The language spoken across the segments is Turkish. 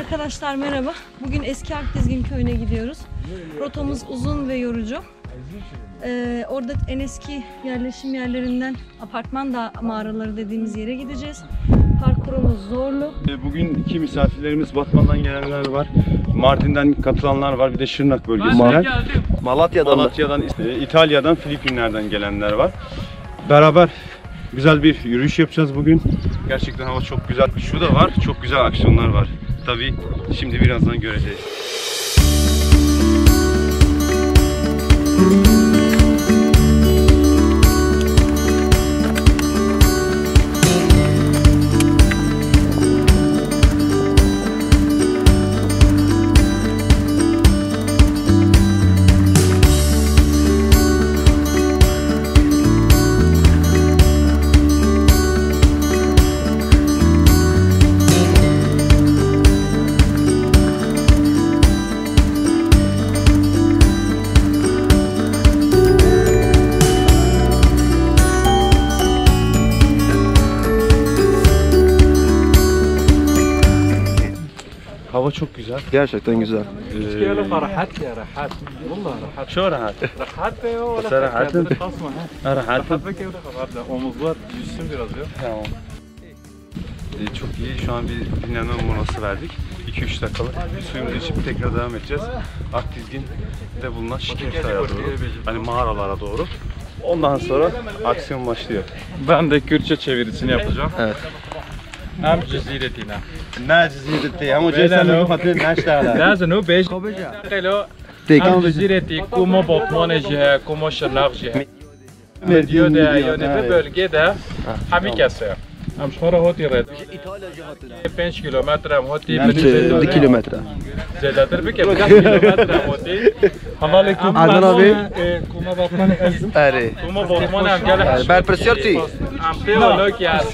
Arkadaşlar merhaba. Bugün Eski Akdizgin köyüne gidiyoruz. Rotamız uzun ve yorucu. Orada en eski yerleşim yerlerinden apartman da mağaraları dediğimiz yere gideceğiz. Parkurumuz zorlu. Bugün iki misafirlerimiz Batman'dan gelenler var. Mardin'den katılanlar var. Bir de Şırnak bölgesinden. Malatya'dan, İtalya'dan, Filipinler'den gelenler var. Beraber güzel bir yürüyüş yapacağız bugün. Gerçekten hava çok güzel. Şu da var. Çok güzel aksiyonlar var. Tabii şimdi birazdan göreceğiz. Hava çok güzel. Gerçekten güzel. rahat ya rahat. Vallahi rahat. Şu rahat. Rahat ya o Sen rahatın. Rahatın. Omuzlar düşsün biraz ya. Tamam. Çok iyi. Şu an bir dinlenme molası verdik. 2-3 dakikalık. Suyumuzu içip tekrar devam edeceğiz. Akdizgin'de bulunan Şikefta'ya doğru. Hani mağaralara doğru. Ondan sonra aksiyon başlıyor. Ben de Kürtçe çevirisini yapacağım. Evet. Hem ceziretine. Ne cezireti? Ama cesaretli fatih neştala. Lazım o 5 kilo. Hem cezireti kuma Batman'e, kuma Şırnak'e. Medyo'da yani bölgede hemi kesiyor. Hem şora hoti red. 5 kilometre hoti. 2 kilometre. Zedadır bir kez 5 kilometre hoti. Havalı kuma. Adnan abi. Kuma Batman'e ezdim. Eri. Kuma Batman'e hem gel. Ben presiyerti. Teolog ya.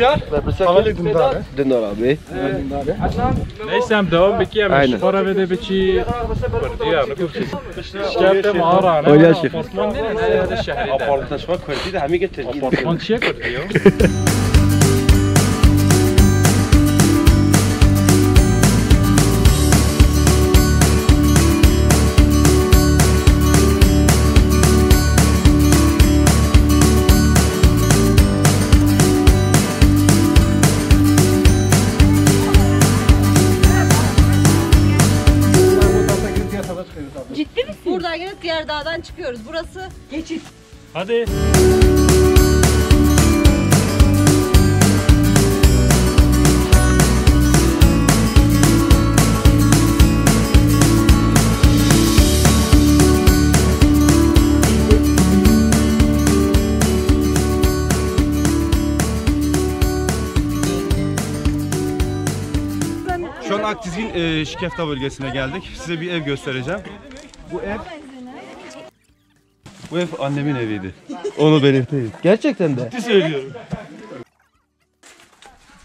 Havalı Dündar abi. Neyse hem devam bekeyim. Şora ve de biçi. Diyor ne kurçi. Şikayette mağara. Öyle şef. Apartman ne de şehirde. Apartman şva kırdı da hemi getirdi. Apartman çiye kurduyor. Ciddi misin? Buradan gelip diğer dağdan çıkıyoruz. Burası geçit. Hadi. Şu an Akdizgin Şikefta bölgesine geldik. Size bir ev göstereceğim. Bu ev annemin eviydi. Onu belirteyim. Gerçekten de. Söylüyorum.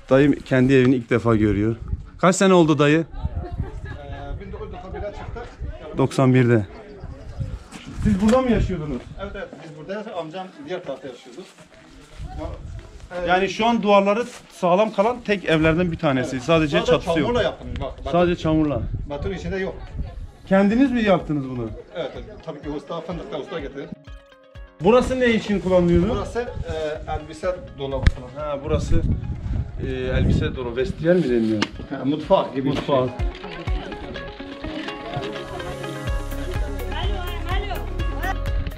Dayım kendi evini ilk defa görüyor. Kaç sene oldu dayı? 91'de. Siz burada mı yaşıyordunuz? Evet, biz buradayız. Amcam diğer tarafta yaşıyordu. Yani şu an duvarları sağlam kalan tek evlerden bir tanesi. Sadece çatısı yok. Çamurla yaptım. Bak, Sadece çamurla. Beton içinde yok. Kendiniz mi yaptınız bunu? Evet, tabii ki usta, fındıkta usta getirdim. Burası ne için kullanılıyordu? Burası elbise dolabı falan. Ha, burası elbise dolabı, vestiyer mi deniliyor? Mutfak gibi. Mutfağı.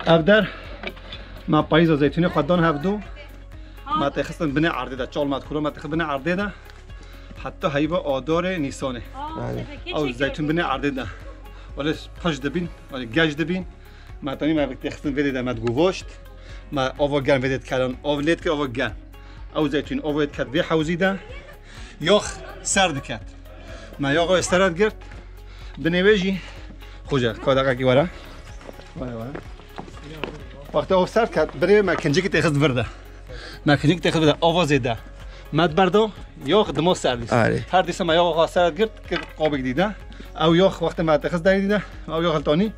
Evder ما پاییز زیتونی خوددان هفدو ما تخصص بنای عرضه ده چال مات کلو ما تخصص بنای عرضه ده حتی هیوا آدار نیسانه او زیتون بنای عرضه ده ولی پاش دبین ولی گاج دبین ما تانی ما تخصص ویدی ده مد گوشت ما آوا گرم ویدیت کردن آولید که آوا گرم او زیتون آوید کرد وی حوزی ده یاخ سرد کرد ما یاقو استراد گرد بنویجی خوجه کاداقا کی ورا وقتی آب سرد کرد برای مکنجی که تخص برده مکنجی که تخص برده آواز ده مد برده یاخ دماغ سردیست هر دیسه ما یاخ سرد گرد که قابق دیده او یاخ وقتی ما تخص دیده او یاخ التانی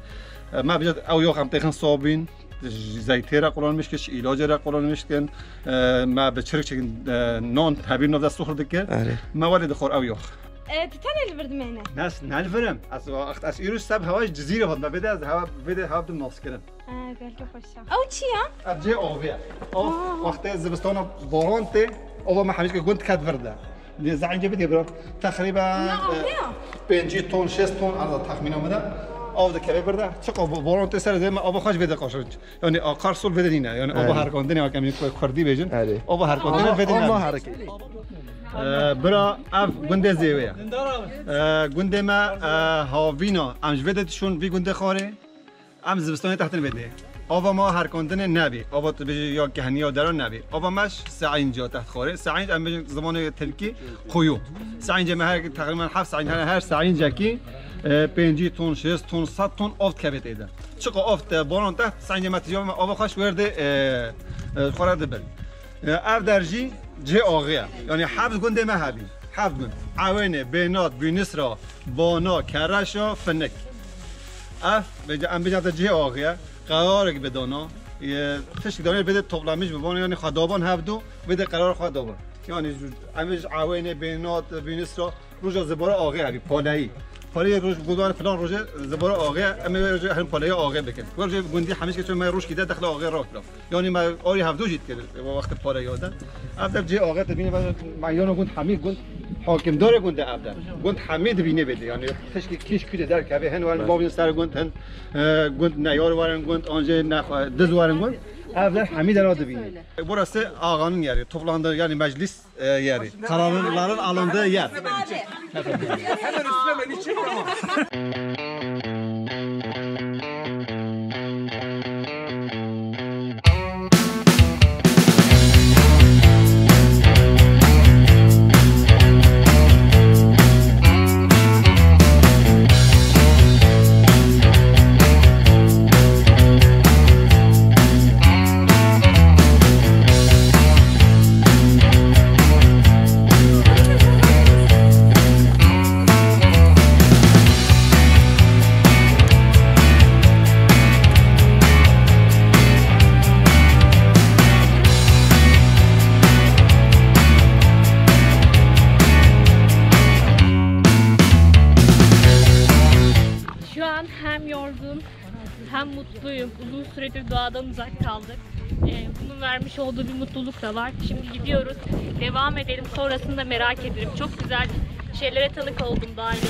ما بجد او یاخ هم تخص صابین زیتی را قرآن میشکش علاج را قرآن میشکن ما به چرک نان تبیر نفت سخور دکر ما ولی دخور او یاخ تتن البرد منه ناس نالفرم از ایروز سب هواش جزیره بود بده از هوا بده هوا بدم ناس کردم بلکه خوشم او چیه؟ ابجه آبیه وقت زمستان باران ته اول ما همیشه گند کد ورده زنجه بده برام تقریبا 5 تن 6 تن از تخمین آمده آب که برده چقدر باران ته سر زمین آب خوش بده قاشق یعنی آخر سال بده نه یعنی آب هر کندنی کمی کردی بیجن آب هر کندنی بده نه برا اف گنده زیویه گنده ما هاوینا امش بده تشون وی گنده خاره ام زمستانی تحتن بده آب ما هر کندن نبی آب یا کهنی یا درون نبی آب ماش سعین جا تحت خاره سعین ام زمان ترکی قیو سعین جا هر تقریبا 7 سعین هر سعین جاکی 5 تن 6 تن 100 تن آفت کبت ایده چقدر آفت باران تحت سعین جا متجا آب خوش ورده خورده بل اف درجی جه آقیه یعنی 7 گنده ما هبی 7 گند عوینه بینات بینسرا بانا کرشا فنک اف ام بجات جه آقیه قراره که بدانا تشکیل دانه بده طبلامیش ببانه یعنی خدابان هفدو بده قرار خدابان یعنی امیش عوینه بینات بینسرا روژا زباره آقیه هبی پالایی پالی روز گذار فلان روز زباره آقیه اما روز هم پالی آقیه بکن روز گندی همیشه که چون من روش کیده داخل آقیه راه کرد یعنی من آری هفدو جیت کرد وقت پالی یاده افدر جه آقیه تبینه بعد معیان گند حمید گند حاکم داره گند افدر گند حمید بینه بده یعنی تشکیل کیش کیده در که هن وارن بابین سر گند هن گند نیار وارن گند آنجا نخ دز وارن گند افدر حمید را بینه burası ağanın yeri toplandığı yani meclis yeri kararların alındığı yer hemen üstüne beni çek ama Hem yorgun hem mutluyum. Uzun süredir doğadan uzak kaldık. Bunun vermiş olduğu bir mutluluk da var. Şimdi gidiyoruz. Devam edelim. Sonrasını da merak ederim. Çok güzel şeylere tanık oldum daha önce.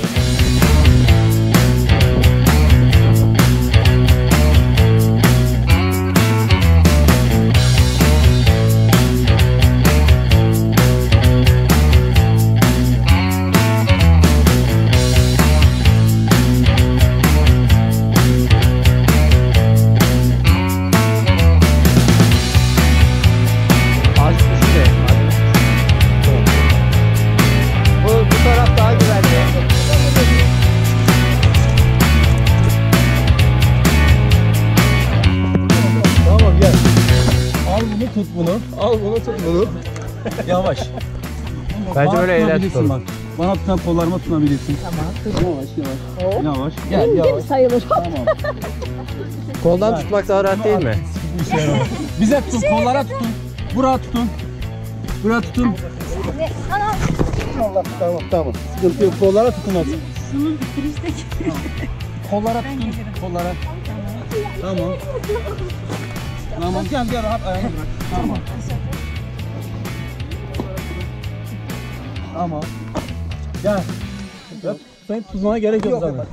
tut bunu. Al bunu tut bunu. Yavaş. Bence böyle eğlen tutalım. Bana tutan kollarıma tutunabilirsin. Tamam. Yavaş yavaş. Yavaş. Gel yavaş. Sayılır. Tamam. Koldan tutmak daha rahat değil mi? Bize tutun, kollara tutun. Buraya tutun. Buraya tutun. Allah tamam. Sıkıntı yok. Kollara tutun hadi. Şunun bitirizdeki. Kollara tutun. Kollara. Tamam. Tamam gel rahat ayağını bırak. Tamam. Tamam. Gel. Sen tutmana gerek yok zaten.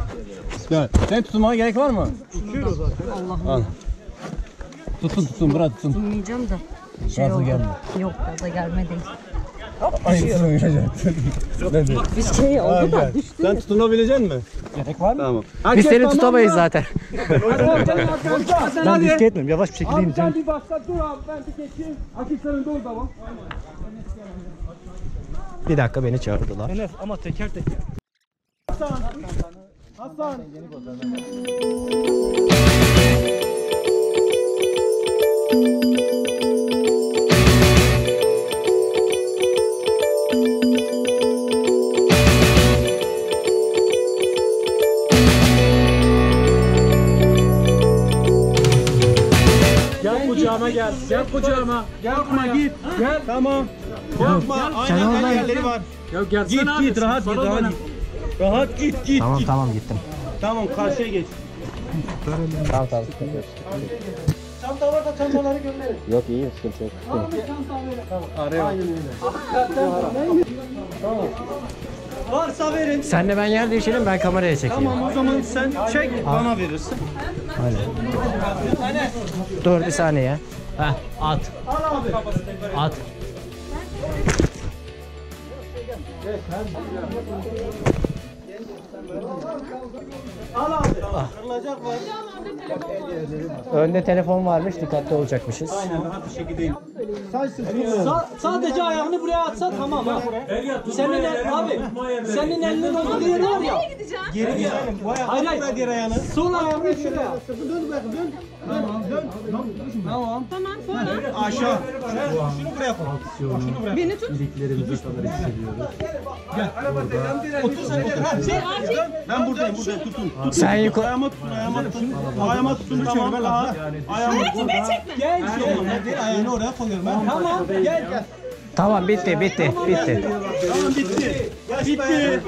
Gel. Sen tutmana gerek var mı? Tutuyoruz zaten. Allah'ım. Tutun bırak tutun. Tutmayacağım da. Gaza gelme. Yok gaza gelme değil. Aynısını uyuyacaksın. Bir şey oldu da düştü. Sen tutunabilecek misin? Gerek var mı? Tamam. Biz seni tutamayız zaten. Ben riske etmem. Yavaş bir şekilde ineceğim. Sen bir başla dur abi. Ben bir geçeyim. Akif senin de orada bak. Bir dakika beni çağırdılar. Enes ama teker. Hasan. Gel kucağıma gel. Gel kucağıma. Gel git. Gel. Tamam. Sen oradan yerleri var. Ya gelsene abi. Git rahat git rahat. Rahat git. Tamam tamam gittim. Tamam karşıya geç. Tamam. Çanta varsa çantaları gönderin. Yok iyi sıkıntı yok. Araya. Varsa verin. Senle ben yer değişelim, ben kameraya çekeyim. Tamam o zaman sen çek bana verirsin. Aynen. Dur bir saniye. Heh, at. At. Kırılacak var. Önde telefon varmış, dikkatli olacakmışız. Aynen rahat bir şekilde. Sadece ayağını buraya atsa tamam ha. Senin abi senin elinin olduğu yer var ya. Geri gidelim. Hayır diğer ayağını. Sol ayağını şuraya. Dön bakın dön. Tamam. Tamam sonra. Aşağı. Şunu buraya koy. Şunu buraya. Beni tut. İliklerimizi kadar hissediyoruz. Gel. Otur sen otur. Ben buradayım tutun. Sen yukarı. Ayağıma tutun. Ayağıma tutun tamam. Ayağıma tutun. Gel şöyle. Ayağını oraya koyuyorum ben. Tamam. Gel. Tamam bitti. Tamam bitti. Bitti.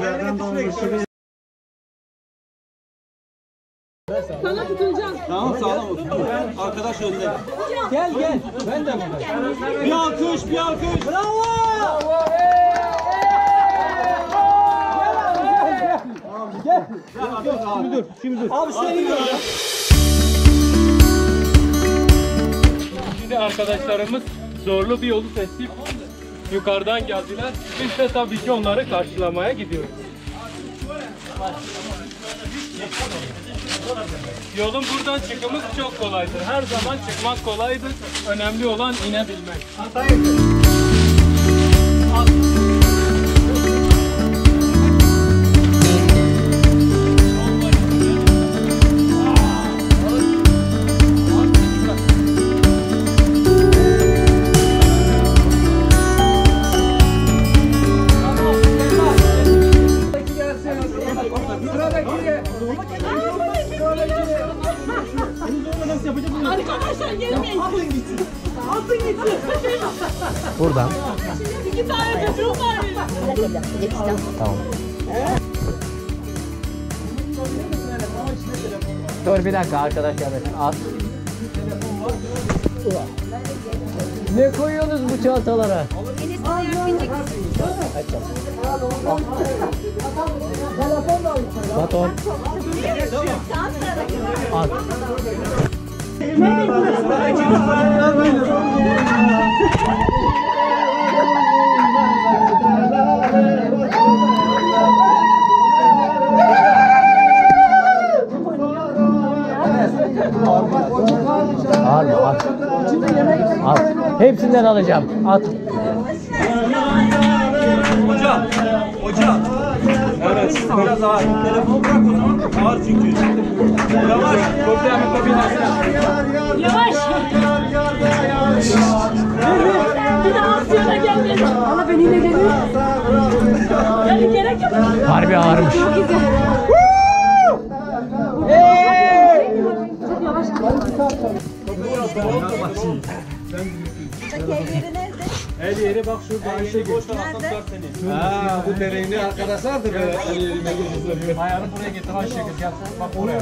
Sana tutunacağım. Tamam sağlam olsun. Arkadaş önde. Gel. Ben de buradayım. Bir alkış. Bravo. Gel. Şimdi dur. Abi seni gördüm. Şimdi arkadaşlarımız zorlu bir yolu seçip yukarıdan geldiler. Biz de tabii ki onları karşılamaya gidiyoruz. Yolun buradan çıkımız çok kolaydır. Her zaman çıkmak kolaydır. Önemli olan inebilmek. Arkadaşlar gelmeyin. Altın gitsin. Buradan. İki tane çocuğum var benim. Tamam. Dur bir dakika arkadaşlar. At. Ne koyuyorsunuz bu çantalara? Baton. At. At. At. Hepsinden alacağım. At. Hocam. Evet, biraz ağır. Telefonu bırak o zaman. Ağır çünkü. Yavaş. Yavaş. Bir daha aksiyona gelmeyin. Ama ben yine geliyorum. Yani gerek yok. Harbi ağırmış. El yeri bak şurada Ayşegül. Ha bu tereini arkadaşlar da böyle el yerine götürüyor. Ayağını buraya getir Ayşegül. Gel bak oraya.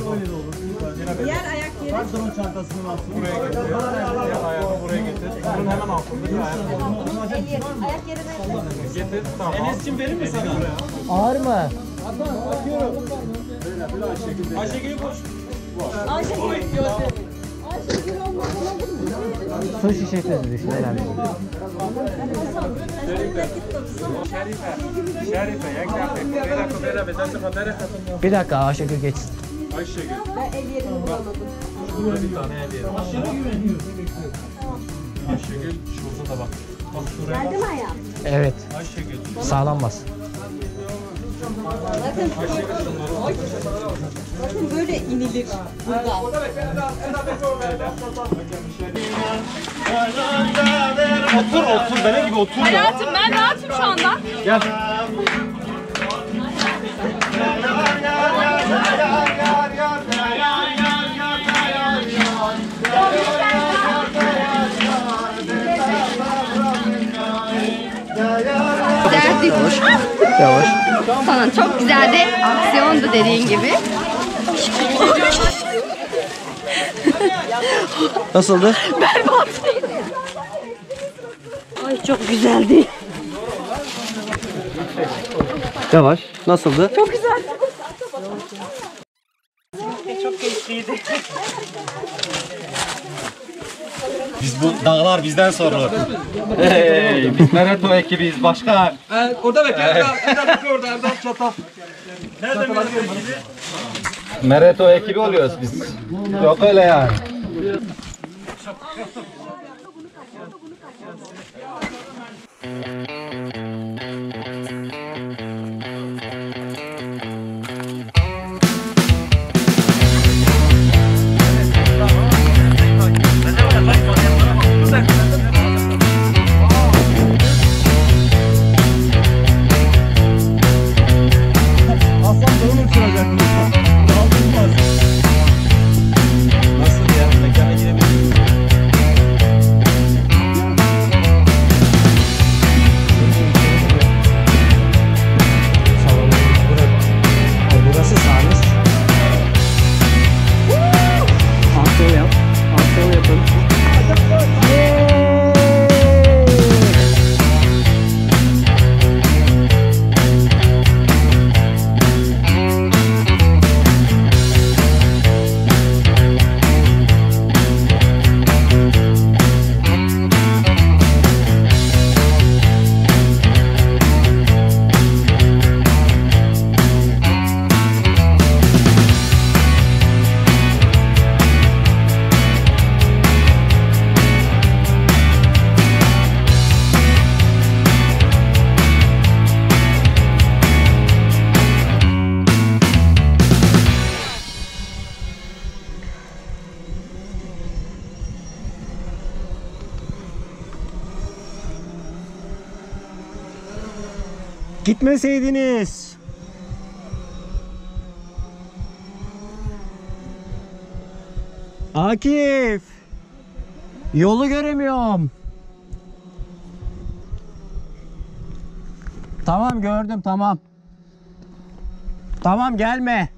Diğer ayak yeri. Pantolon çantasını al. Buraya getir. Diğer ayağını buraya getir. Bunun hemen altında bir ayağını Ayak yerine. getir. Tamam. Enes'cim verir mi sana? Ağır mı? Ayşegül'ü koş. Su şişesi düşün herhalde. Şerife, yaklaşık. Kubera, bedelse habere katılıyor. Bir dakika Ayşegül geçsin. Ayşegül. Ben el yerini bulamadım. Burada bir tane el yeri. Aşırı güveniyor. Ayşegül şurada da bak. Bak şuraya. Geldi mi ayağım? Evet. Ayşegül. Sağlam bas. Bakın böyle inilir buradan. Otur benim gibi otur. Hayatım ben rahatım şu anda. Gel. Yavaş. Sana çok güzeldi. Aksiyondu dediğin gibi. Nasıldı? Berbat. Ay çok güzeldi. Yavaş. Nasıldı? Çok güzel. Çok keyifliydi. Biz bu dağlar bizden sorulur. Hey, biz Mereto ekibiyiz başkan. Orada bekle. Erdal bekle orada. Erdal çatal. Nerede Mereto ekibi? Mereto ekibi oluyoruz biz. Yok öyle yani. Burası sarmış. Antrenör yap. Antrenör yapalım. Gitmeseydiniz. Akif. Yolu göremiyorum. Tamam gördüm tamam. Tamam gelme.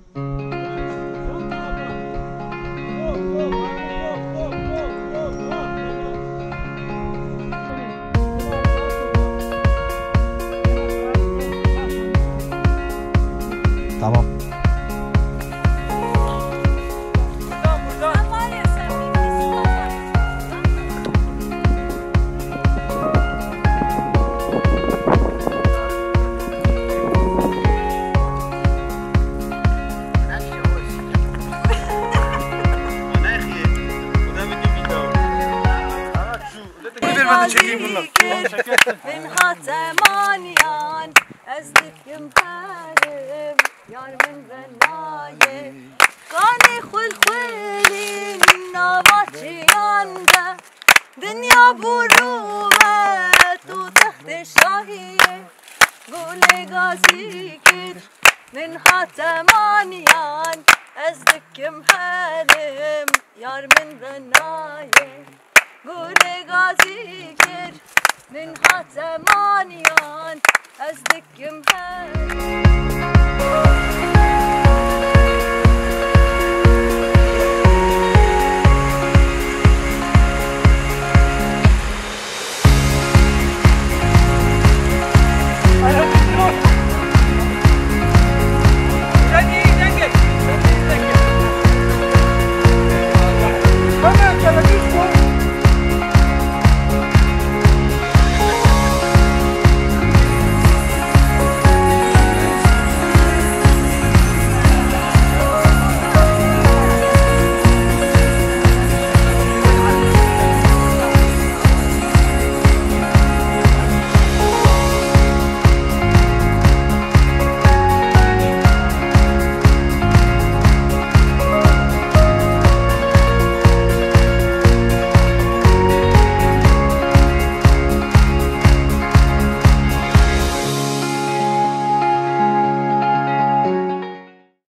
Tamam. من هاتمانيان أزدكم هارم يار من بناية قاني خل خلين نباتيان ده دنيا برومت وتحت شاهية قولي غازي كد من هاتمانيان أزدكم هارم يار من بناية قولي غازي كد من هاتمانيان أزدكم هارم